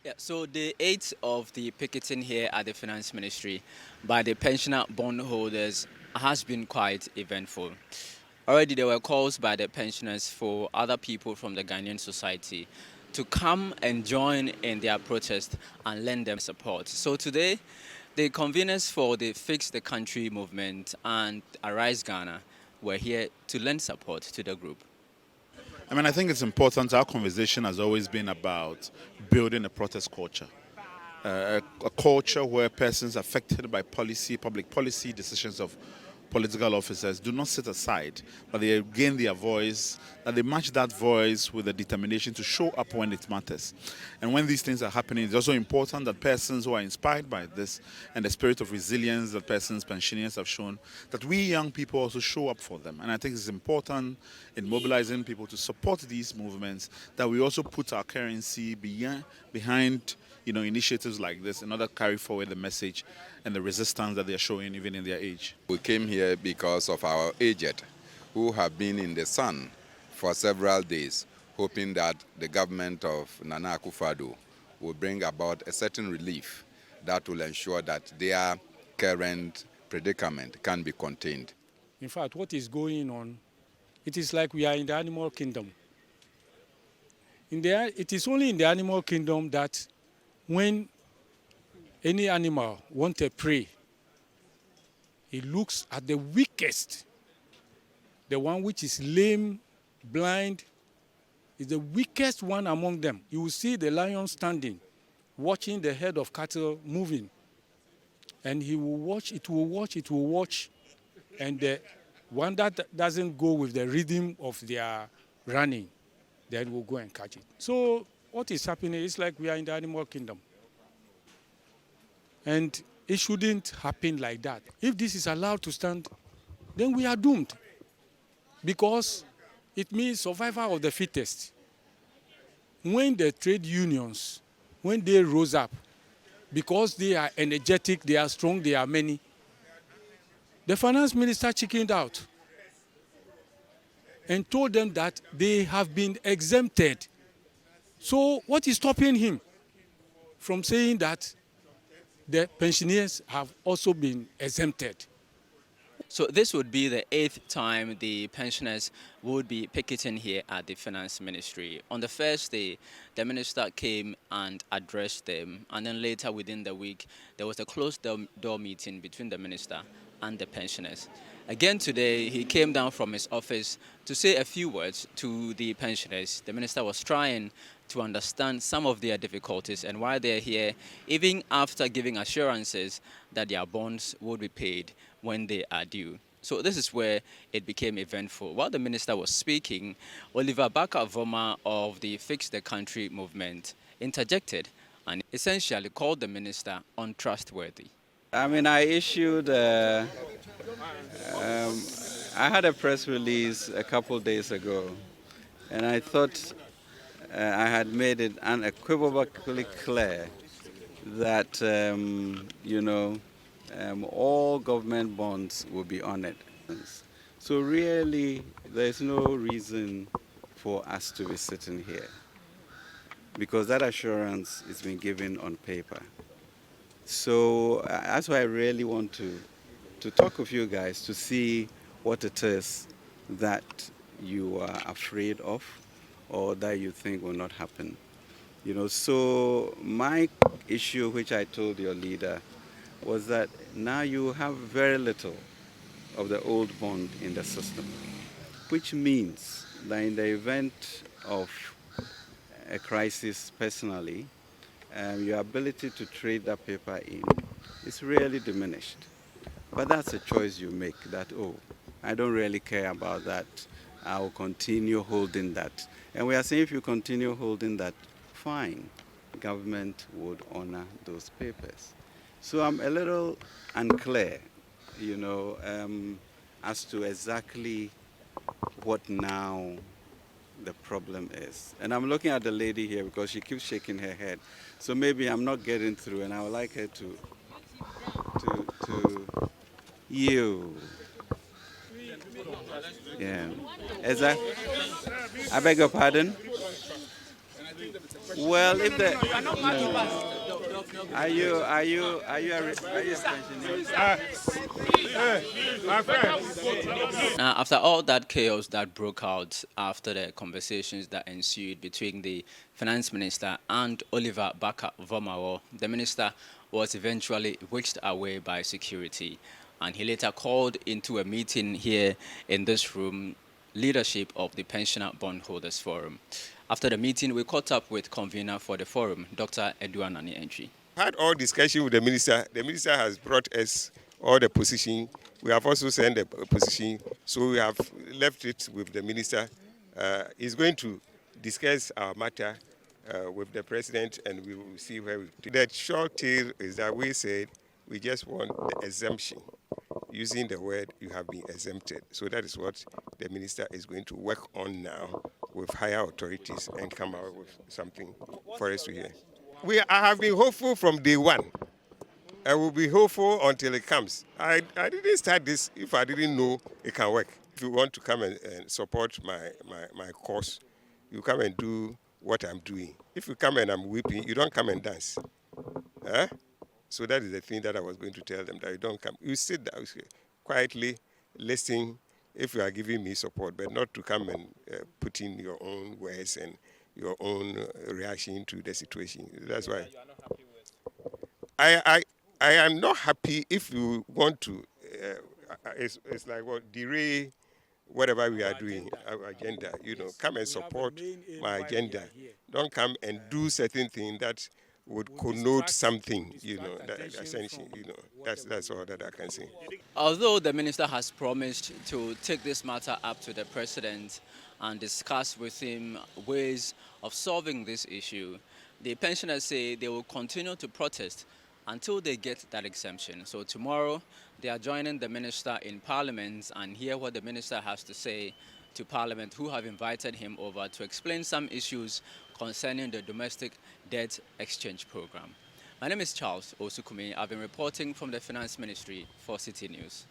Yeah, so the eighth of the picketing here at the Finance Ministry by the pensioner bondholders has been quite eventful. Already there were calls by the pensioners for other people from the Ghanaian society to come and join in their protest and lend them support. So today, the conveners for the Fix the Country movement and Arise Ghana were here to lend support to the group. I think it's important. Our conversation has always been about building a protest culture. A culture where persons affected by public policy decisions of political officers do not sit aside, but they gain their voice, that they match that voice with the determination to show up when it matters. And when these things are happening, it's also important that persons who are inspired by this and the spirit of resilience that pensioners have shown, that we young people also show up for them. And I think it's important in mobilizing people to support these movements that we also put our currency behind initiatives like this in order to carry forward the message and the resistance that they are showing even in their age. We came here because of our aged who have been in the sun for several days, hoping that the government of Nana Akufo-Addo will bring about a certain relief that will ensure that their current predicament can be contained. In fact, what is going on, it is like we are in the animal kingdom. It is only in the animal kingdom that when any animal wants a prey, it looks at the weakest. The one which is lame, blind, is the weakest one among them. You will see the lion standing, watching the head of cattle moving. And he will watch, it will watch. And the one that doesn't go with the rhythm of their running, then will go and catch it. So what is happening is like we are in the animal kingdom. And it shouldn't happen like that. If this is allowed to stand, then we are doomed. Because it means survival of the fittest. When the trade unions, when they rose up, because they are energetic, they are strong, they are many, the finance minister chickened out and told them that they have been exempted. So what is stopping him from saying that the pensioners have also been exempted? So this would be the eighth time the pensioners would be picketing here at the Finance Ministry. On the first day, the minister came and addressed them, and then later within the week, there was a closed-door meeting between the minister and the pensioners. Again today, he came down from his office to say a few words to the pensioners. The minister was trying to understand some of their difficulties and why they're here, even after giving assurances that their bonds would be paid when they are due. So this is where it became eventful. While the minister was speaking, Oliver Baka-Voma of the Fix the Country movement interjected and essentially called the minister untrustworthy. I issued, I had a press release a couple days ago, and I thought I had made it unequivocally clear that, all government bonds will be honored. So really, there's no reason for us to be sitting here, because that assurance has been given on paper. So that's why I really want to talk with you guys to see what it is that you are afraid of or that you think will not happen. So my issue, which I told your leader, was that now you have very little of the old bond in the system, which means that in the event of a crisis personally, your ability to trade that paper in is really diminished. But that's a choice you make, that, I don't really care about that, I will continue holding that. And we are saying if you continue holding that, fine, the government would honor those papers. So I'm a little unclear, as to exactly what now the problem is. And I'm looking at the lady here because she keeps shaking her head. So maybe I'm not getting through, and I would like her to you. Yeah. I beg your pardon? Well, if the are you a pensioner? Now, after all that chaos that broke out after the conversations that ensued between the finance minister and Oliver Barker-Vormawor, the minister was eventually whisked away by security, and he later called into a meeting here in this room leadership of the Pensioner Bondholders Forum. After the meeting, we caught up with convener for the forum, Dr. Eduanani Entry. Had all discussion with the minister. The minister has brought us all the position. We have also sent a position, so we have left it with the minister. He's going to discuss our matter with the president, and we will see where we. The short tale is that we said we just want the exemption. Using the word "you have been exempted," so that is what the minister is going to work on now with higher authorities and come out with something for us to hear. I have been hopeful from day one. I will be hopeful until it comes. I didn't start this if I didn't know it can work. If you want to come and support my cause, you come and do what I'm doing. If you come and I'm weeping, you don't come and dance. Huh? So that is the thing that I was going to tell them, that you don't come. You sit down quietly, listen if you are giving me support, but not to come and put in your own words and your own reaction to the situation. That's why. I am not happy if you want to, it's like what, derail whatever we are doing, our agenda. Come and support my agenda. Don't come and do certain things that would connote something, essentially, that's all that I can say. Although the minister has promised to take this matter up to the president and discuss with him ways of solving this issue, the pensioners say they will continue to protest until they get that exemption. So tomorrow, they are joining the minister in Parliament and hear what the minister has to say to Parliament, who have invited him over to explain some issues concerning the domestic debt exchange program. My name is Charles Osukumi. I've been reporting from the Finance Ministry for Citi News.